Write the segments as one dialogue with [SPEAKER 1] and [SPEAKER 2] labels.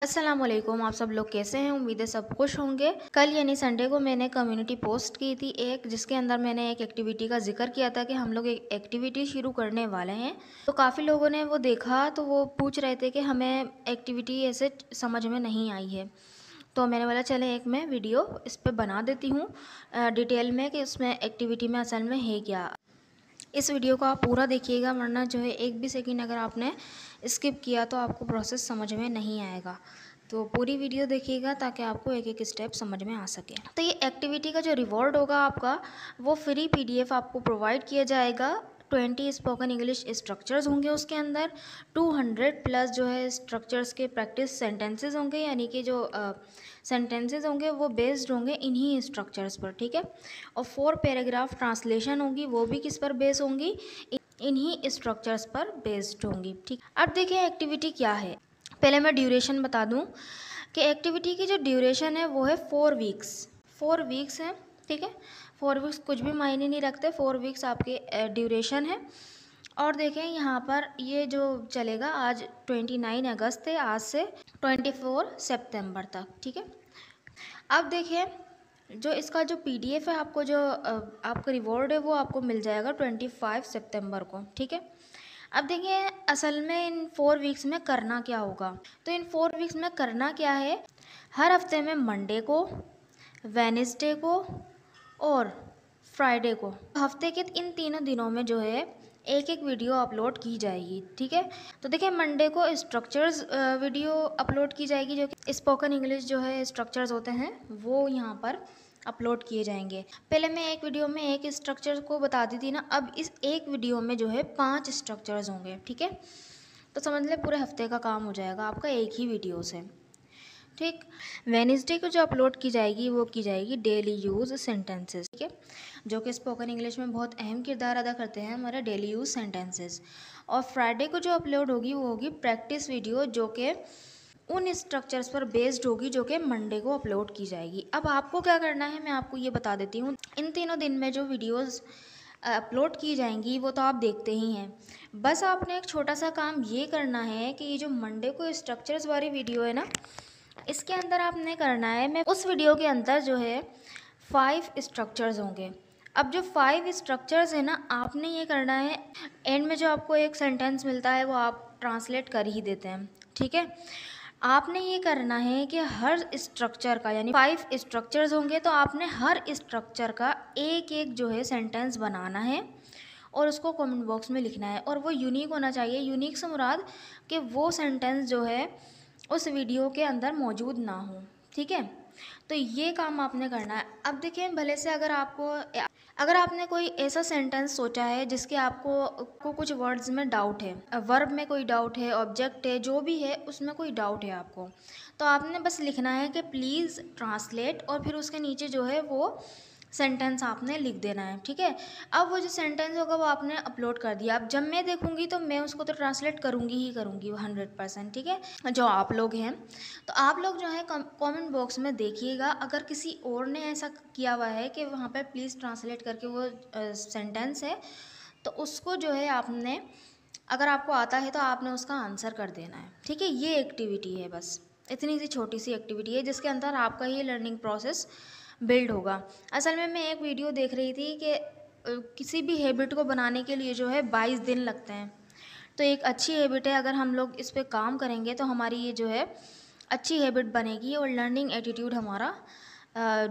[SPEAKER 1] अस्सलाम वालेकुम। आप सब लोग कैसे हैं? उम्मीद है सब खुश होंगे। कल यानी संडे को मैंने कम्युनिटी पोस्ट की थी एक, जिसके अंदर मैंने एक एक्टिविटी का जिक्र किया था कि हम लोग एक एक्टिविटी शुरू करने वाले हैं। तो काफ़ी लोगों ने वो देखा, तो वो पूछ रहे थे कि हमें एक्टिविटी ऐसे समझ में नहीं आई है। तो मैंने बोला चलें एक मैं वीडियो इस पे बना देती हूँ डिटेल में कि उसमें एक्टिविटी में असल में है क्या। इस वीडियो को आप पूरा देखिएगा, वरना जो है एक भी सेकंड अगर आपने स्किप किया तो आपको प्रोसेस समझ में नहीं आएगा। तो पूरी वीडियो देखिएगा ताकि आपको एक एक स्टेप समझ में आ सके। तो ये एक्टिविटी का जो रिवॉर्ड होगा आपका, वो फ्री पीडीएफ आपको प्रोवाइड किया जाएगा। 20 स्पोकन इंग्लिश स्ट्रक्चर्स होंगे उसके अंदर, 200 प्लस जो है स्ट्रक्चर्स के प्रैक्टिस सेंटेंसेस होंगे, यानी कि जो सेंटेंसेस होंगे वो बेस्ड होंगे इन्हीं स्ट्रक्चर्स पर, ठीक है। और 4 पैराग्राफ ट्रांसलेशन होंगी, वो भी किस पर बेस होंगी? इन्हीं स्ट्रक्चर्स पर बेस्ड होंगी, ठीक। अब देखिए एक्टिविटी क्या है। पहले मैं ड्यूरेशन बता दूं कि एक्टिविटी की जो ड्यूरेशन है वो है 4 वीक्स। 4 वीक्स है, ठीक है। 4 वीक्स कुछ भी मायने नहीं रखते, 4 वीक्स आपके ड्यूरेशन है। और देखें यहाँ पर ये जो चलेगा, आज 29 अगस्त है, आज से 24 सितंबर तक, ठीक है। अब देखिए जो इसका जो पीडीएफ है, आपको जो आपका रिवॉर्ड है वो आपको मिल जाएगा 25 सितंबर को, ठीक है। अब देखिए असल में इन 4 वीक्स में करना क्या होगा। तो इन 4 वीक्स में करना क्या है, हर हफ्ते में मंडे को, वेडनेसडे को और फ्राइडे को, हफ्ते के इन तीनों दिनों में जो है एक एक वीडियो अपलोड की जाएगी, ठीक है। तो देखिए मंडे को स्ट्रक्चर्स वीडियो अपलोड की जाएगी, जो कि स्पोकन इंग्लिश जो है स्ट्रक्चर्स होते हैं वो यहाँ पर अपलोड किए जाएंगे। पहले मैं एक वीडियो में एक स्ट्रक्चर को बता दी थी ना, अब इस एक वीडियो में जो है 5 स्ट्रक्चर्स होंगे, ठीक है। तो समझ ले पूरे हफ्ते का काम हो जाएगा आपका एक ही वीडियो से, ठीक। वेडनेसडे को जो अपलोड की जाएगी वो की जाएगी डेली यूज़ सेंटेंसेस, ठीक है, जो कि स्पोकन इंग्लिश में बहुत अहम किरदार अदा करते हैं हमारे डेली यूज़ सेंटेंसेस। और फ्राइडे को जो अपलोड होगी वो होगी प्रैक्टिस वीडियो, जो कि उन स्ट्रक्चर्स पर बेस्ड होगी जो कि मंडे को अपलोड की जाएगी। अब आपको क्या करना है मैं आपको ये बता देती हूँ। इन तीनों दिन में जो वीडियोस अपलोड की जाएंगी वो तो आप देखते ही हैं। बस आपने एक छोटा सा काम ये करना है कि ये जो मंडे को स्ट्रक्चर्स वाली वीडियो है ना, इसके अंदर आपने करना है, मैं उस वीडियो के अंदर जो है 5 स्ट्रक्चर्स होंगे। अब जो 5 स्ट्रक्चर्स है ना, आपने ये करना है, एंड में जो आपको एक सेंटेंस मिलता है वो आप ट्रांसलेट कर ही देते हैं, ठीक है। आपने ये करना है कि हर स्ट्रक्चर का, यानी 5 स्ट्रक्चर्स होंगे, तो आपने हर स्ट्रक्चर का एक एक जो है सेंटेंस बनाना है और उसको कमेंट बॉक्स में लिखना है। और वो यूनिक होना चाहिए। यूनिक से मुराद कि वो सेंटेंस जो है उस वीडियो के अंदर मौजूद ना हो, ठीक है। तो ये काम आपने करना है। अब देखिए भले से अगर आपने कोई ऐसा सेंटेंस सोचा है जिसके आपको कुछ वर्ड्स में डाउट है, वर्ब में कोई डाउट है, ऑब्जेक्ट है, जो भी है उसमें कोई डाउट है आपको, तो आपने बस लिखना है कि प्लीज़ ट्रांसलेट, और फिर उसके नीचे जो है वो सेंटेंस आपने लिख देना है, ठीक है। अब वो जो सेंटेंस होगा वो आपने अपलोड कर दिया। अब जब मैं देखूंगी तो मैं उसको तो ट्रांसलेट करूंगी ही करूंगी 100%, ठीक है। जो आप लोग हैं, तो आप लोग जो है कमेंट बॉक्स में देखिएगा, अगर किसी और ने ऐसा किया हुआ है कि वहाँ पे प्लीज़ ट्रांसलेट करके वो सेंटेंस है, तो उसको जो है आपने, अगर आपको आता है तो आपने उसका आंसर कर देना है, ठीक है। ये एक्टिविटी है, बस इतनी सी छोटी सी एक्टिविटी है जिसके अंदर आपका ये लर्निंग प्रोसेस बिल्ड होगा। असल में मैं एक वीडियो देख रही थी कि किसी भी हैबिट को बनाने के लिए जो है 22 दिन लगते हैं। तो एक अच्छी हैबिट है, अगर हम लोग इस पे काम करेंगे तो हमारी ये जो है अच्छी हैबिट बनेगी और लर्निंग एटीट्यूड हमारा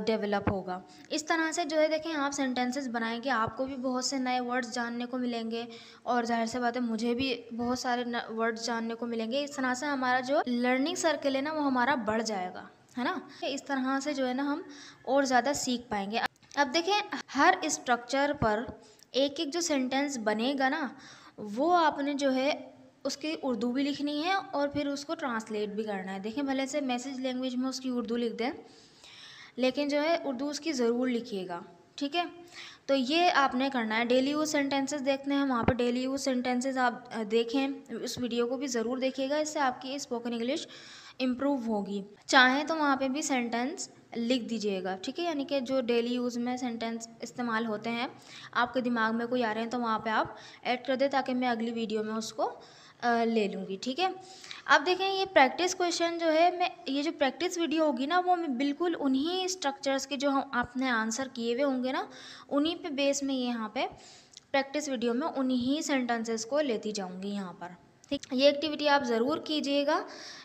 [SPEAKER 1] डेवलप होगा। इस तरह से जो है देखें आप सेंटेंसेस बनाएंगे, आपको भी बहुत से नए वर्ड्स जानने को मिलेंगे, और जाहिर सी बात है मुझे भी बहुत सारे वर्ड्स जानने को मिलेंगे। इस तरह से हमारा जो लर्निंग सर्कल है ना वो हमारा बढ़ जाएगा, है ना। इस तरह से जो है ना हम और ज़्यादा सीख पाएंगे। अब देखें हर स्ट्रक्चर पर एक एक जो सेंटेंस बनेगा ना, वो आपने जो है उसकी उर्दू भी लिखनी है और फिर उसको ट्रांसलेट भी करना है। देखें भले से मैसेज लैंग्वेज में उसकी उर्दू लिख दें, लेकिन जो है उर्दू उसकी ज़रूर लिखिएगा, ठीक है। तो ये आपने करना है। डेली यूज सेंटेंसेस देखते हैं, वहाँ पे डेली यूज सेंटेंसेस आप देखें, उस वीडियो को भी ज़रूर देखिएगा, इससे आपकी स्पोकन इंग्लिश इम्प्रूव होगी। चाहें तो वहाँ पे भी सेंटेंस लिख दीजिएगा, ठीक है। यानी कि जो डेली यूज़ में सेंटेंस इस्तेमाल होते हैं, आपके दिमाग में कोई आ रहे हैं तो वहाँ पे आप ऐड कर दें, ताकि मैं अगली वीडियो में उसको ले लूँगी। ठीक है, अब देखें ये प्रैक्टिस क्वेश्चन जो है, मैं ये जो प्रैक्टिस वीडियो होगी ना, वो मैं बिल्कुल उन्हीं स्ट्रक्चर्स के जो हम आपने आंसर किए हुए होंगे ना, उन्हीं पे बेस में ये यहाँ पे प्रैक्टिस वीडियो में उन्हीं सेंटेंसेस को लेती जाऊँगी यहाँ पर। ठीक, ये एक्टिविटी आप ज़रूर कीजिएगा।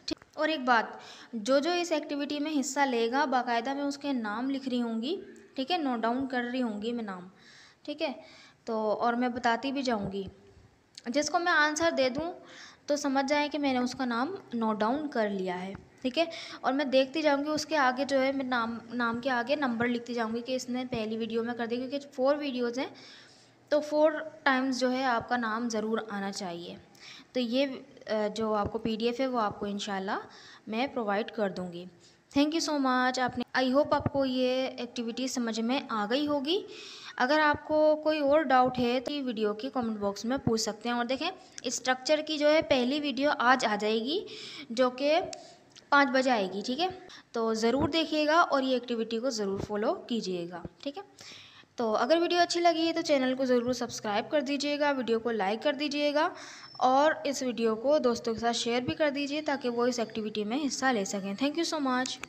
[SPEAKER 1] ठीक, और एक बात, जो जो इस एक्टिविटी में हिस्सा लेगा बाकायदा मैं उसके नाम लिख रही होंगी। ठीक है, नोट डाउन कर रही होंगी मैं नाम। ठीक है, तो और मैं बताती भी जाऊँगी, जिसको मैं आंसर दे दूँ तो समझ जाएं कि मैंने उसका नाम नोट डाउन कर लिया है। ठीक है, और मैं देखती जाऊँगी उसके आगे जो है, मैं नाम के आगे नंबर लिखती जाऊँगी कि इसने पहली वीडियो में कर दिया, क्योंकि 4 वीडियोज़ हैं तो 4 टाइम्स जो है आपका नाम ज़रूर आना चाहिए। तो ये जो आपको PDF है वो आपको इंशाल्लाह मैं प्रोवाइड कर दूँगी। Thank you so much. आपने, आई होप आपको ये एक्टिविटी समझ में आ गई होगी। अगर आपको कोई और डाउट है तो ये वीडियो के कमेंट बॉक्स में पूछ सकते हैं। और देखें स्ट्रक्चर की जो है पहली वीडियो आज आ जाएगी, जो कि 5 बजे आएगी। ठीक है, तो ज़रूर देखिएगा और ये एक्टिविटी को ज़रूर फॉलो कीजिएगा। ठीक है, तो अगर वीडियो अच्छी लगी है तो चैनल को ज़रूर सब्सक्राइब कर दीजिएगा, वीडियो को लाइक कर दीजिएगा और इस वीडियो को दोस्तों के साथ शेयर भी कर दीजिए ताकि वो इस एक्टिविटी में हिस्सा ले सकें। Thank you so much.